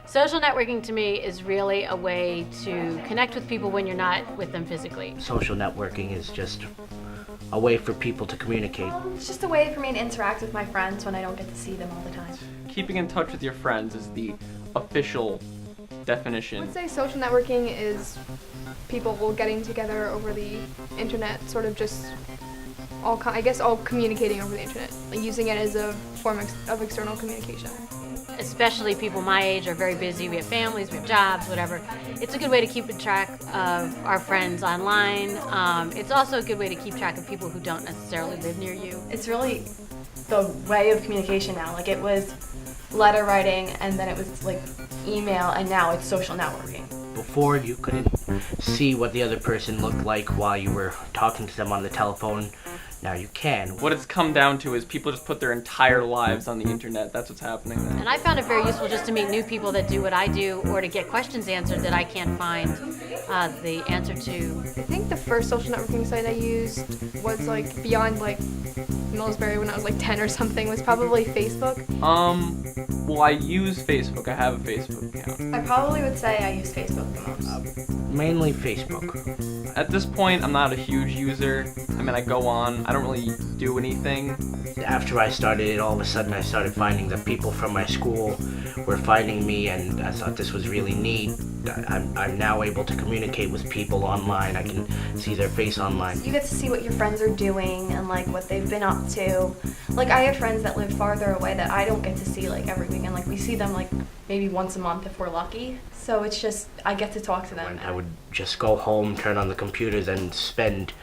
Social networking to me is really a way to connect with people when you're not with them physically. Social networking is just a way for people to communicate. It's just a way for me to interact with my friends when I don't get to see them all the time. Keeping in touch with your friends is the official definition. I would say social networking is people getting together over the internet, sort of just all communicating over the internet, like using it as a form of external communication. Especially people my age are very busy. We have families, we have jobs, whatever. It's a good way to keep track of our friends online. It's also a good way to keep track of people who don't necessarily live near you. It's really the way of communication now. Like, it was letter writing, and then it was like email, and now it's social networking. Before, you couldn't see what the other person looked like while you were talking to them on the telephone. Now you can. What it's come down to is people just put their entire lives on the internet. That's what's happening now. And I found it very useful just to meet new people that do what I do, or to get questions answered that I can't find the answer to. I think the first social networking site I used was like beyond like Millsbury when I was like 10 or something, was probably Facebook. Well, I use Facebook. I have a Facebook account. I probably would say I use Facebook the most. Mainly Facebook. At this point, I'm not a huge user. I mean, I go on. I don't really do anything. After I started it, all of a sudden I started finding that people from my school were finding me, and I thought this was really neat. I'm now able to communicate with people online. I can see their face online. You get to see what your friends are doing and like what they've been up to. Like, I have friends that live farther away that I don't get to see like every weekend. Like, we see them like maybe once a month if we're lucky. So it's just, I get to talk to them. I would just go home, turn on the computers, and spend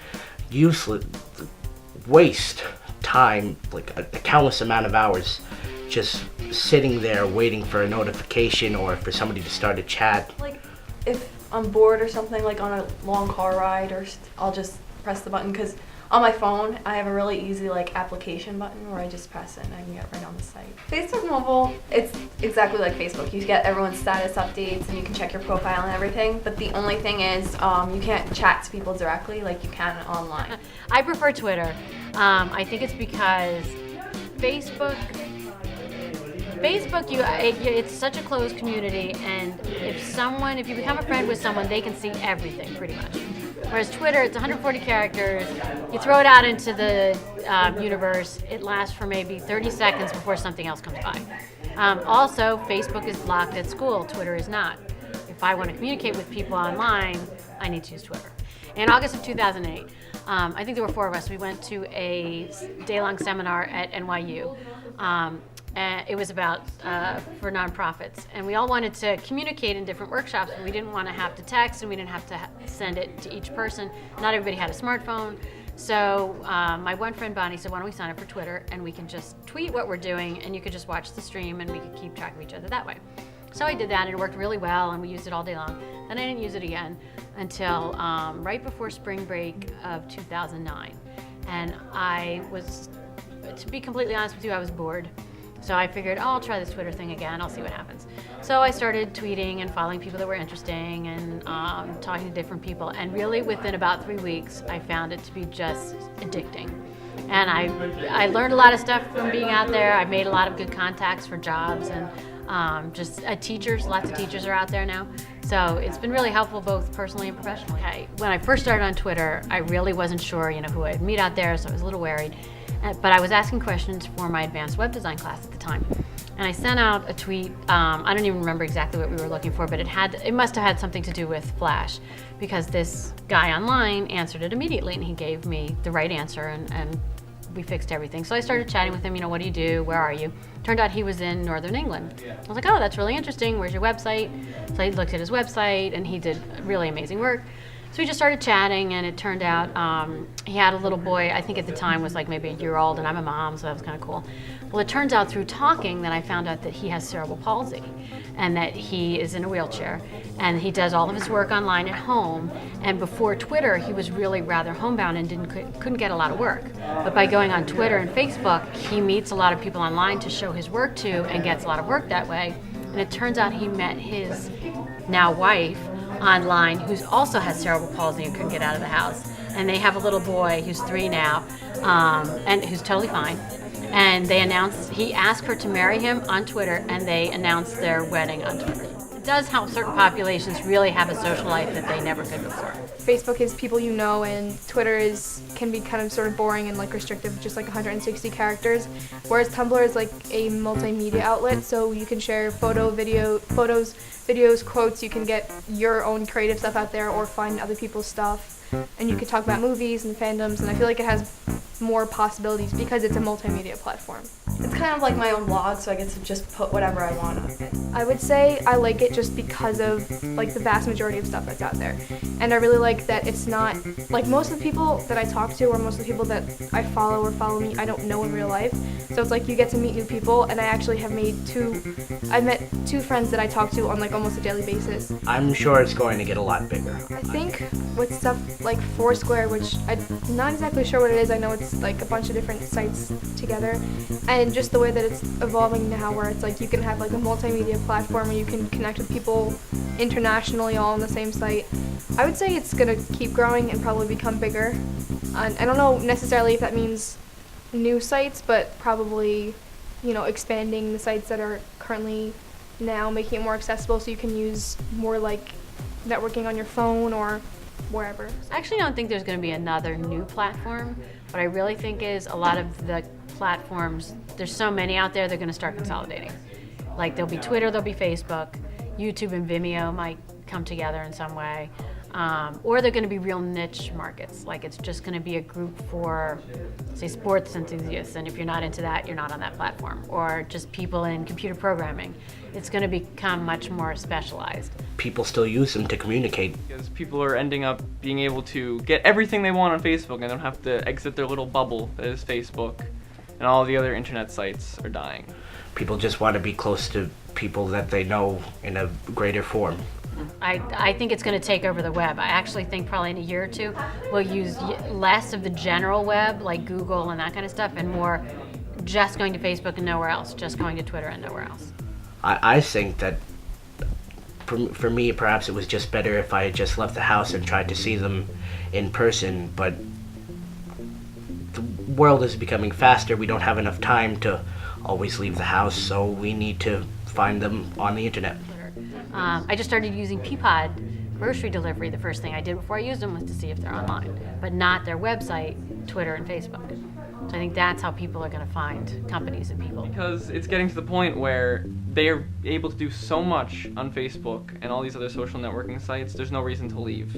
waste time, like a countless amount of hours, just sitting there waiting for a notification or for somebody to start a chat. Like, if I'm bored or something, like on a long car ride, or I'll just press the button, because on my phone I have a really easy like application button where I just press it and I can get right on the site. Facebook mobile, it's exactly like Facebook. You get everyone's status updates and you can check your profile and everything, but the only thing is you can't chat to people directly like you can online. I prefer Twitter. I think it's because Facebook, it's such a closed community, and if you become a friend with someone, they can see everything pretty much. Whereas Twitter, it's 140 characters. You throw it out into the universe, it lasts for maybe 30 seconds before something else comes by. Also, Facebook is blocked at school. Twitter is not. If I want to communicate with people online, I need to use Twitter. In August of 2008, I think there were 4 of us. We went to a day-long seminar at NYU. And it was about for nonprofits, and we all wanted to communicate in different workshops, but we didn't want to have to text, and we didn't have to send it to each person. Not everybody had a smartphone, so my one friend Bonnie said, why don't we sign up for Twitter, and we can just tweet what we're doing, and you could just watch the stream, and we could keep track of each other that way. So I did that, and it worked really well, and we used it all day long. Then I didn't use it again until right before spring break of 2009, and I was, to be completely honest with you, I was bored. So I figured, I'll try this Twitter thing again, I'll see what happens. So I started tweeting and following people that were interesting and talking to different people. And really within about 3 weeks, I found it to be just addicting. And I learned a lot of stuff from being out there. I made a lot of good contacts for jobs, and just teachers, lots of teachers are out there now. So it's been really helpful both personally and professionally. When I first started on Twitter, I really wasn't sure who I'd meet out there, so I was a little worried. But I was asking questions for my advanced web design class at the time. And I sent out a tweet, I don't even remember exactly what we were looking for, but it must have had something to do with Flash, because this guy online answered it immediately, and he gave me the right answer, and we fixed everything. So I started chatting with him, what do you do, where are you? Turned out he was in Northern England. I was like, oh, that's really interesting, where's your website? So I looked at his website, and he did really amazing work. So we just started chatting, and it turned out he had a little boy, I think at the time was like maybe a year old, and I'm a mom, so that was kind of cool. Well, it turns out through talking that I found out that he has cerebral palsy and that he is in a wheelchair, and he does all of his work online at home. And before Twitter, he was really rather homebound and couldn't get a lot of work. But by going on Twitter and Facebook, he meets a lot of people online to show his work to and gets a lot of work that way. And it turns out he met his now wife online, who also has cerebral palsy and couldn't get out of the house. And they have a little boy who's 3 now, and who's totally fine. And he asked her to marry him on Twitter, and they announced their wedding on Twitter. It does help certain populations really have a social life that they never could before. Facebook is people you know, and Twitter can be kind of sort of boring and like restrictive, just like 160 characters. Whereas Tumblr is like a multimedia outlet, so you can share photos, videos, quotes. You can get your own creative stuff out there, or find other people's stuff, and you can talk about movies and fandoms. And I feel like it has more possibilities because it's a multimedia platform. It's kind of like my own blog, so I get to just put whatever I want on it. I would say I like it just because of like the vast majority of stuff that's out there. And I really like that it's not like most of the people that I talk to, or most of the people that I follow or follow me, I don't know in real life. So it's like you get to meet new people, and I actually have met 2 friends that I talk to on like almost a daily basis. I'm sure it's going to get a lot bigger. I think with stuff like Foursquare, which I'm not exactly sure what it is, I know it's like a bunch of different sites together, and just the way that it's evolving now, where it's like you can have like a multimedia platform where you can connect with people internationally all on the same site. I would say it's gonna keep growing and probably become bigger. And I don't know necessarily if that means new sites, but probably, expanding the sites that are currently now, making it more accessible so you can use more like networking on your phone or wherever. I actually don't think there's going to be another new platform. What I really think is a lot of the platforms, there's so many out there, they're going to start consolidating. Like there'll be Twitter, there'll be Facebook, YouTube and Vimeo might come together in some way. Or they're going to be real niche markets. Like it's just going to be a group for, say, sports enthusiasts, and if you're not into that, you're not on that platform. Or just people in computer programming. It's going to become much more specialized. People still use them to communicate. Because people are ending up being able to get everything they want on Facebook and don't have to exit their little bubble that is Facebook, and all the other internet sites are dying. People just want to be close to people that they know in a greater form. I think it's going to take over the web. I actually think probably in a year or 2 we'll use less of the general web like Google and that kind of stuff, and more just going to Facebook and nowhere else, just going to Twitter and nowhere else. I think that for me, perhaps it was just better if I had just left the house and tried to see them in person, but the world is becoming faster. We don't have enough time to always leave the house, so we need to find them on the internet. I just started using Peapod grocery delivery. The first thing I did before I used them was to see if they're online, but not their website, Twitter and Facebook. So I think that's how people are going to find companies and people. Because it's getting to the point where they are able to do so much on Facebook and all these other social networking sites, there's no reason to leave.